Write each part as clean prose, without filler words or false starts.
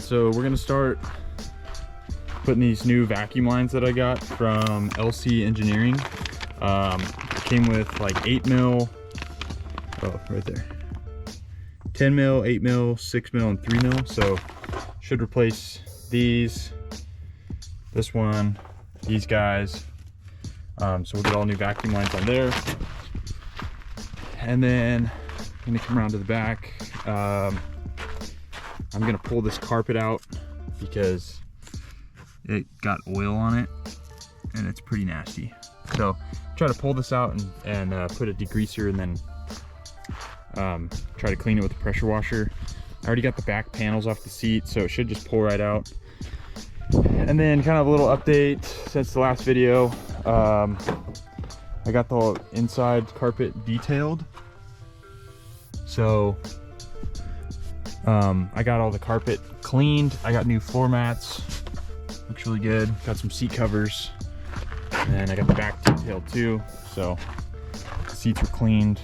so we're gonna start putting these new vacuum lines that I got from LC Engineering. It came with like 8 mil, oh, right there, 10 mil, 8 mil, 6 mil, and 3 mil. So should replace these, this one, these guys. So we'll get all new vacuum lines on there. And then I'm gonna come around to the back. I'm gonna pull this carpet out because it got oil on it and it's pretty nasty. So try to pull this out and put a degreaser, and then try to clean it with a pressure washer. I already got the back panels off the seat, so it should just pull right out. And then kind of a little update since the last video. I got the inside carpet detailed. So I got all the carpet cleaned. I got new floor mats. Looks really good. Got some seat covers. And I got the back detailed too. So the seats were cleaned.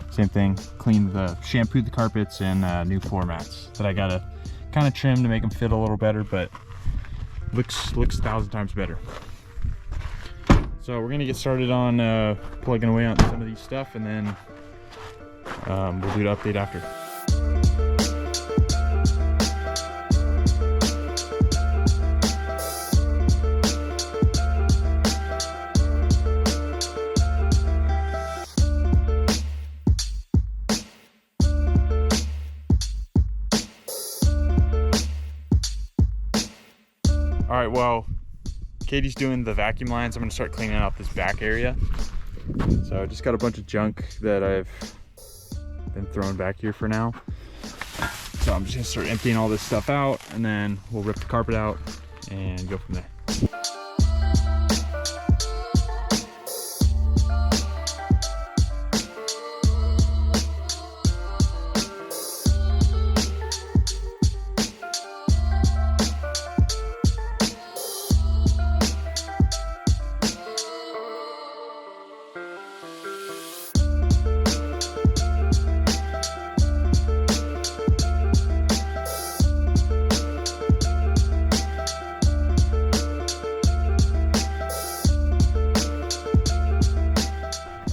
Same thing. Shampooed the carpets, and new floor mats that I gotta kind of trim to make them fit a little better, but looks 1,000 times better. So we're gonna get started on plugging away on some of these stuff, and then we'll do the update after. All right, well, Katie's doing the vacuum lines. I'm gonna start cleaning out this back area. So I just got a bunch of junk that I've been throwing back here for now. So I'm just gonna start emptying all this stuff out, and then we'll rip the carpet out and go from there.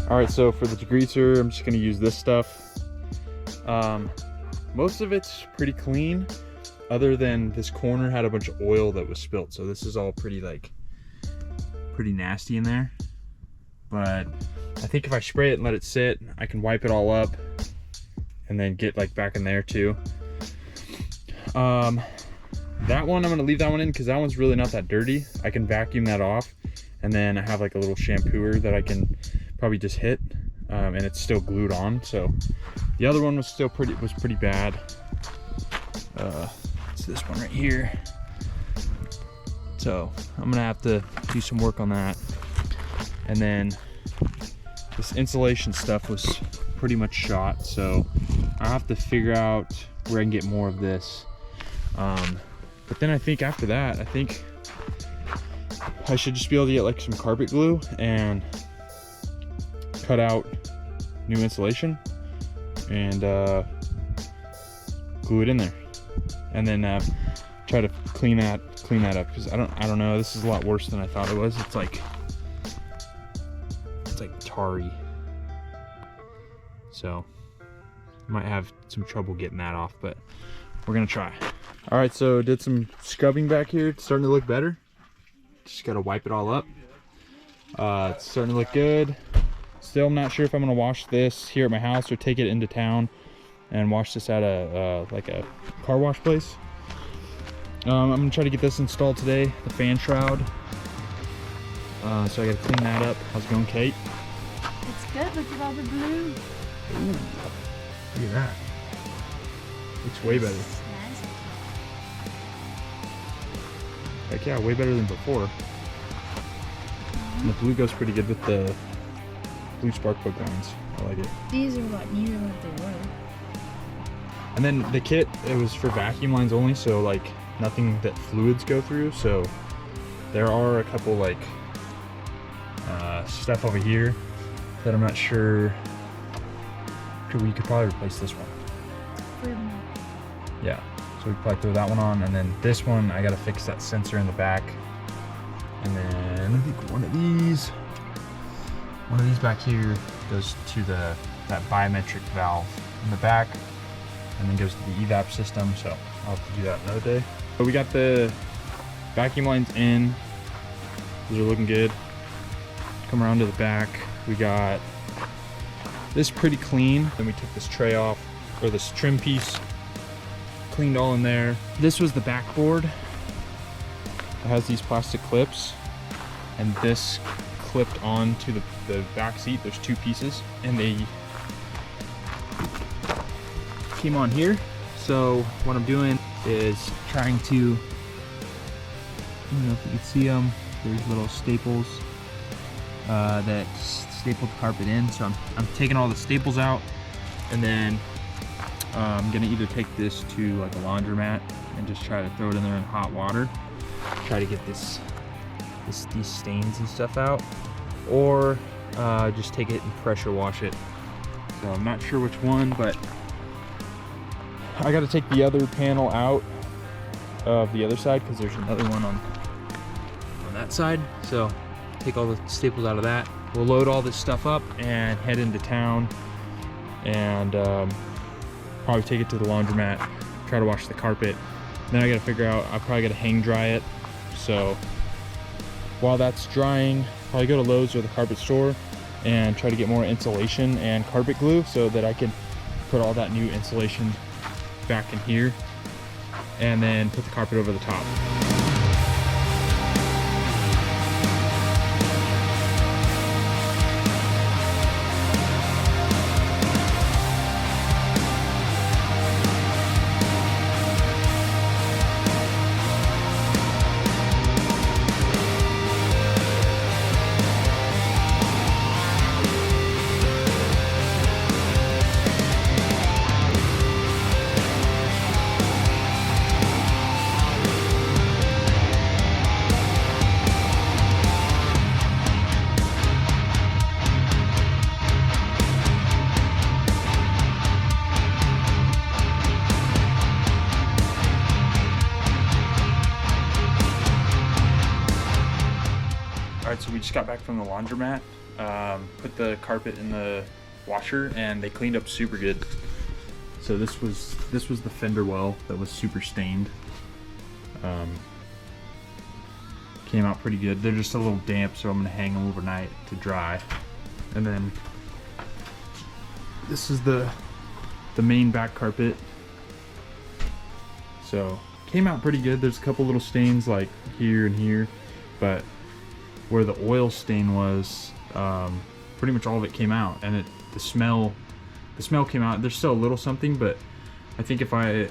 All right, so for the degreaser, I'm just gonna use this stuff. Most of it's pretty clean, other than this corner had a bunch of oil that was spilt. So this is all pretty nasty in there. But I think if I spray it and let it sit, I can wipe it all up and then get like back in there too. That one, I'm gonna leave that one in because that one's really not that dirty. I can vacuum that off, and then I have like a little shampooer that I can probably just hit, and it's still glued on. So the other one was still pretty bad. It's this one right here. So I'm gonna have to do some work on that. And then this insulation stuff was pretty much shot, so I have to figure out where I can get more of this. But then I think after that, I think I should just be able to get like some carpet glue and cut out new insulation and glue it in there, and then try to clean that up, because I don't know, this is a lot worse than I thought it was. It's like tarry, so I might have some trouble getting that off, but we're gonna try. All right, so did some scrubbing back here. It's starting to look better. Just gotta wipe it all up. It's starting to look good. Still, I'm not sure if I'm gonna wash this here at my house or take it into town and wash this at like a car wash place. I'm gonna try to get this installed today, the fan shroud. So I gotta clean that up. How's it going, Kate? It's good. Look at all the blue. Ooh, look at that. Looks way better. Nice. Heck yeah, way better than before. And the blue goes pretty good with the blue spark plug lines. I like it. These are what neither what they were. And then the kit, it was for vacuum lines only, so like nothing that fluids go through. So there are a couple like stuff over here that I'm not sure. We could probably replace this one. Yeah, So we probably throw that one on, and then this one, I gotta fix that sensor in the back. And then I think one of these back here goes to that biometric valve in the back, and then goes to the evap system. So I'll have to do that another day. So we got the vacuum lines in. Those are looking good. Come around to the back. We got this pretty clean. Then we took this tray off, or this trim piece, cleaned all in there. This was the backboard. It has these plastic clips, and this clipped onto the back seat. There's two pieces, and they came on here. So what I'm doing is trying to, I don't know if you can see them, there's little staples that stapled the carpet in. So I'm taking all the staples out, and then I'm gonna either take this to like a laundromat and just try to throw it in there in hot water, try to get these stains and stuff out, or just take it and pressure wash it. So I'm not sure which one, but I got to take the other panel out of the other side because there's another one on that side. So take all the staples out of that. We'll load all this stuff up and head into town, and probably take it to the laundromat, try to wash the carpet. Then I got to figure out, I probably got to hang dry it. So while that's drying, probably go to Lowe's or the carpet store and try to get more insulation and carpet glue so that I can put all that new insulation back in here, and then put the carpet over the top. Alright, so we just got back from the laundromat, put the carpet in the washer, and they cleaned up super good. So this was the fender well that was super stained. Came out pretty good. They're just a little damp, so I'm gonna hang them overnight to dry. And then this is the main back carpet. So came out pretty good. There's a couple little stains like here and here, but where the oil stain was, pretty much all of it came out, and the smell came out. There's still a little something, but I think if I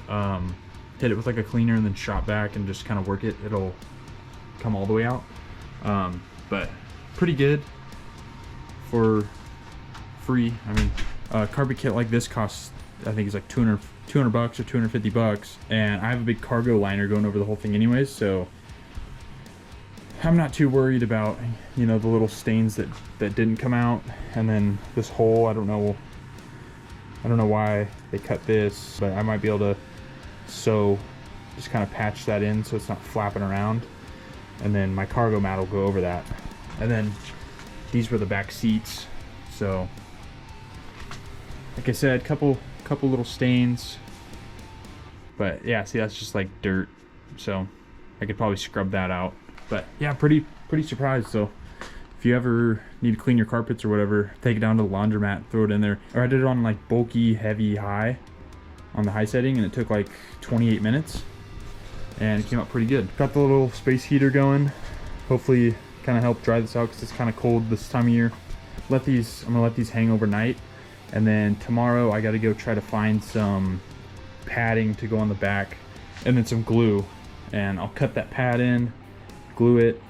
hit it with like a cleaner and then shop back and just kind of work it, it'll come all the way out. But pretty good for free. I mean, a carpet kit like this costs, I think it's like 200 bucks or 250 bucks, and I have a big cargo liner going over the whole thing anyways, so I'm not too worried about, you know, the little stains that didn't come out. And then this hole, I don't know why they cut this, but I might be able to just kind of patch that in so it's not flapping around, and then my cargo mat will go over that. And then these were the back seats. So like I said, couple little stains, but yeah, see, that's just like dirt, so I could probably scrub that out. But yeah, pretty surprised. So if you ever need to clean your carpets or whatever, take it down to the laundromat, throw it in there. Or I did it on like bulky, heavy, high, on the high setting, and it took like 28 minutes, and it came out pretty good. Got the little space heater going. Hopefully kind of help dry this out because it's kind of cold this time of year. I'm gonna let these hang overnight, and then tomorrow I got to go try to find some padding to go on the back, and then some glue, and I'll cut that pad in, glue it,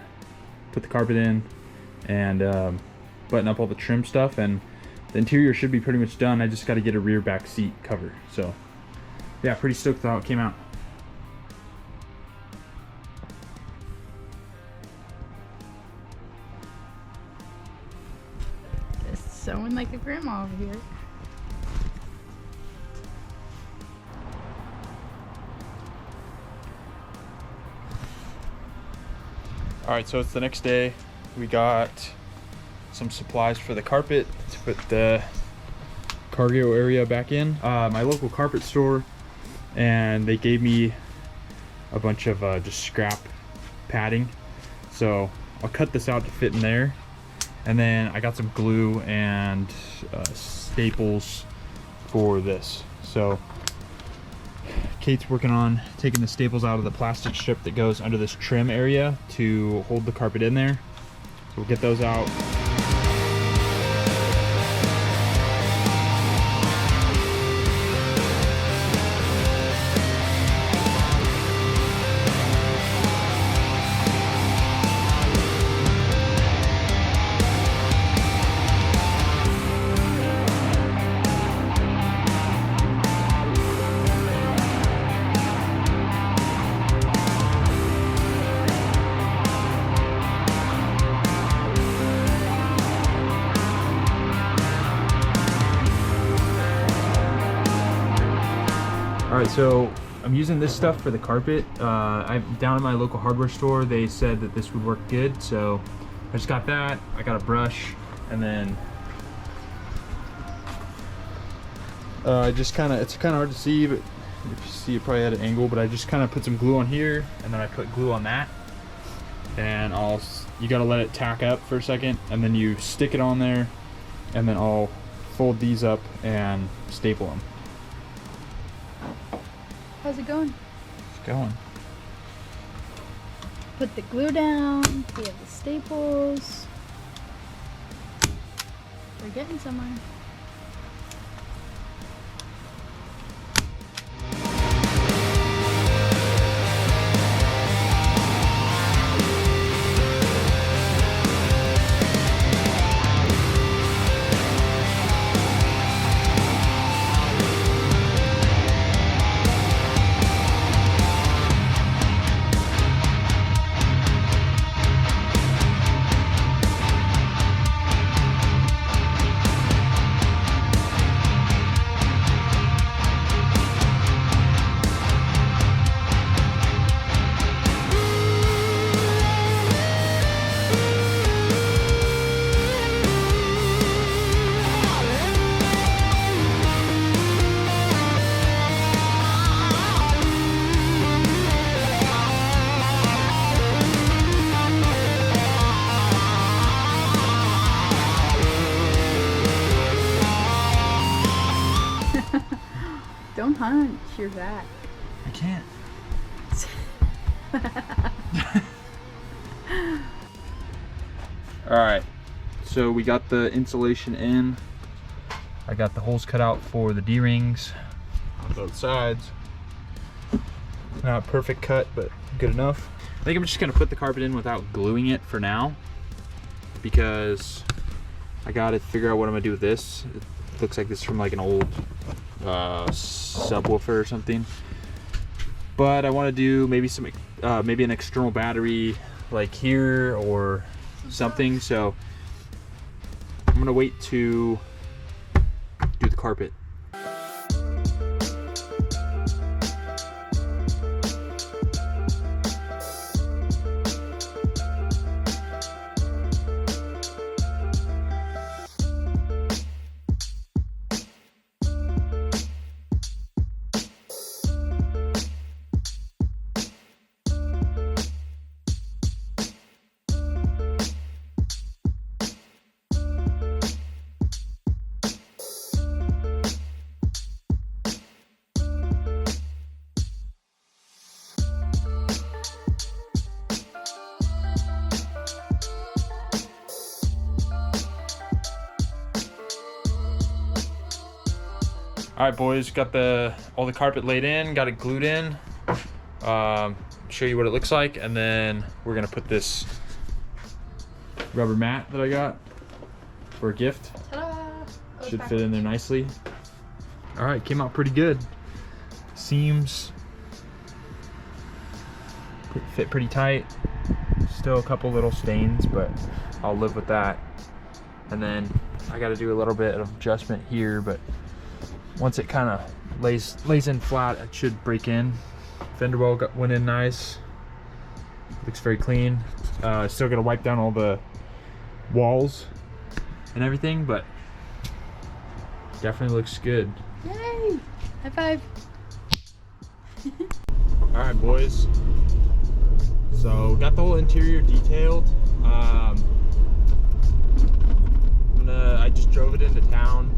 put the carpet in, and button up all the trim stuff, and the interior should be pretty much done. I just got to get a rear back seat cover. So yeah, pretty stoked with how it came out. Just sewing like a grandma over here. All right, so it's the next day. We got some supplies for the carpet to put the cargo area back in. My local carpet store, and they gave me a bunch of just scrap padding. So I'll cut this out to fit in there. And then I got some glue and staples for this. So Kate's working on taking the staples out of the plastic strip that goes under this trim area to hold the carpet in there. So we'll get those out. All right, so I'm using this stuff for the carpet. I'm down at my local hardware store. They said that this would work good, so I just got that. I got a brush, and then it's kind of hard to see, but if you see, it probably at an angle. But I just kind of put some glue on here, and then I put glue on that, and you gotta let it tack up for a second, and then you stick it on there, and then I'll fold these up and staple them. How's it going? It's going. Put the glue down. We have the staples. We're getting somewhere. Don't hunch your back. I can't. All right, so we got the insulation in. I got the holes cut out for the D-rings on both sides. Not a perfect cut, but good enough. I think I'm just gonna put the carpet in without gluing it for now, because I gotta figure out what I'm gonna do with this. It looks like this is from like an old subwoofer or something. But I want to do maybe some maybe an external battery like here or something. So I'm gonna wait to do the carpet. All right, boys, got all the carpet laid in, got it glued in. Show you what it looks like, and then we're gonna put this rubber mat that I got for a gift. Ta-da! Should fit in there nicely. All right, came out pretty good. Seams fit pretty tight. Still a couple little stains, but I'll live with that. And then I got to do a little bit of adjustment here, but once it kind of lays in flat, it should break in. Fender well went in nice. Looks very clean. Still gotta wipe down all the walls and everything, but definitely looks good. Yay! High five. All right, boys. So got the whole interior detailed. I just drove it into town,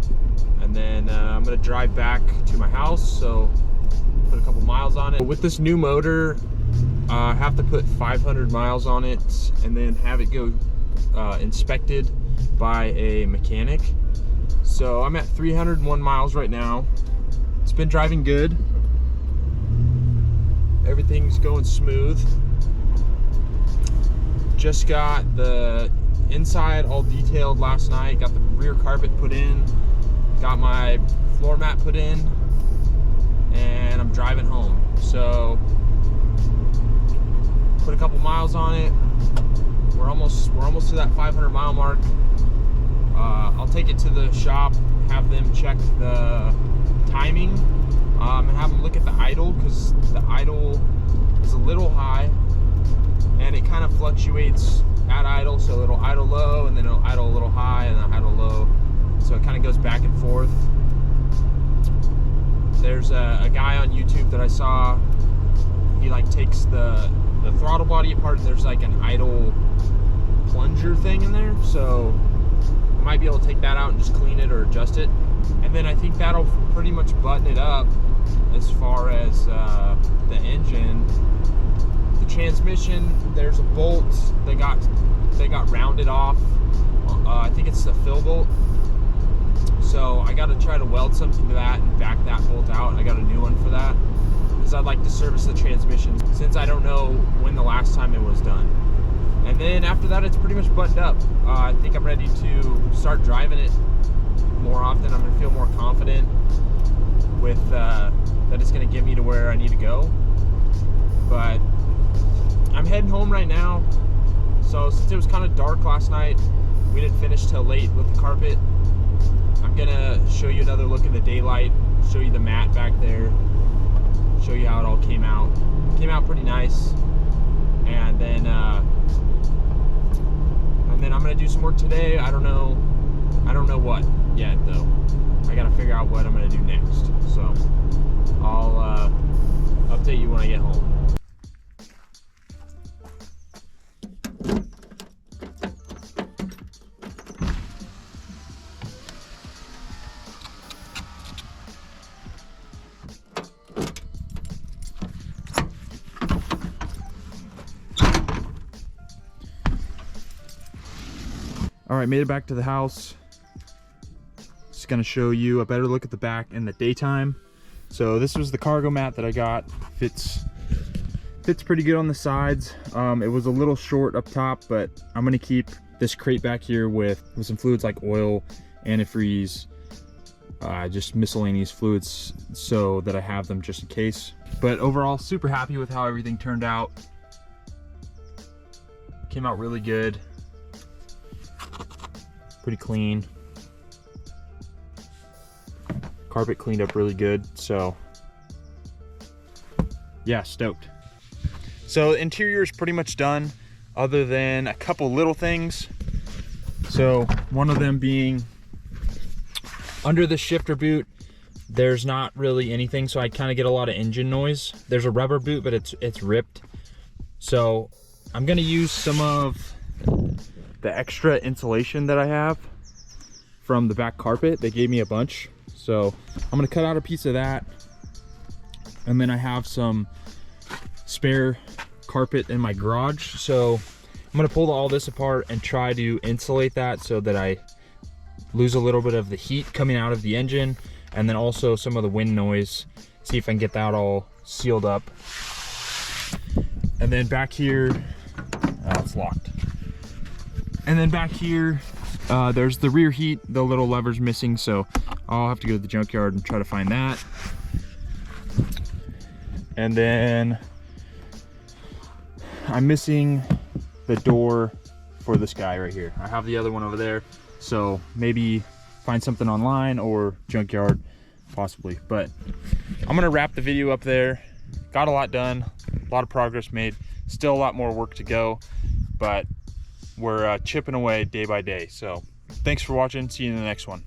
and then I'm gonna drive back to my house. So put a couple miles on it. With this new motor, I have to put 500 miles on it, and then have it go inspected by a mechanic. So I'm at 301 miles right now. It's been driving good. Everything's going smooth. Just got the inside all detailed last night. Got the rear carpet put in. Got my floor mat put in. And I'm driving home. So put a couple miles on it. We're almost to that 500 mile mark. I'll take it to the shop, have them check the timing, and have them look at the idle, because the idle is a little high and it kind of fluctuates at idle. So it'll idle low, and then it'll idle a little high, and then idle low. So it kind of goes back and forth. There's a guy on YouTube that I saw. He like takes the throttle body apart, and there's like an idle plunger thing in there. So I might be able to take that out and just clean it or adjust it. And then I think that'll pretty much button it up as far as the engine. The transmission, there's a bolt they got rounded off. I think it's the fill bolt. So I got to try to weld something to that and back that bolt out. I got a new one for that, because I'd like to service the transmission, since I don't know when the last time it was done. And then after that, it's pretty much buttoned up. I think I'm ready to start driving it more often. I'm gonna feel more confident with that it's gonna get me to where I need to go. But I'm heading home right now. So since it was kind of dark last night, we didn't finish till late with the carpet. I'm gonna show you another look in the daylight, show you the mat back there, show you how it all came out. Came out pretty nice. And then I'm gonna do some work today. I don't know what yet though. I gotta figure out what I'm gonna do next. So I'll update you when I get home. All right, made it back to the house. Just gonna show you a better look at the back in the daytime. So this was the cargo mat that I got. Fits pretty good on the sides. It was a little short up top, but I'm gonna keep this crate back here with some fluids like oil, antifreeze, just miscellaneous fluids, so that I have them just in case. But overall, super happy with how everything turned out. Came out really good. Pretty clean. Carpet cleaned up really good, so yeah, stoked. So the interior is pretty much done, other than a couple little things. So one of them being under the shifter boot, there's not really anything, so I kind of get a lot of engine noise. There's a rubber boot, but it's ripped. So I'm gonna use some of the extra insulation that I have from the back carpet. They gave me a bunch, so I'm gonna cut out a piece of that, and then I have some spare carpet in my garage, so I'm gonna pull all this apart and try to insulate that so that I lose a little bit of the heat coming out of the engine, and then also some of the wind noise. See if I can get that all sealed up. And then back here, it's locked. And then back here, there's the rear heat. The little lever's missing, so I'll have to go to the junkyard and try to find that. And then I'm missing the door for this guy right here. I have the other one over there, so maybe find something online or junkyard possibly. But I'm gonna wrap the video up there. Got a lot done, a lot of progress made. Still a lot more work to go, but we're chipping away day by day. So thanks for watching. See you in the next one.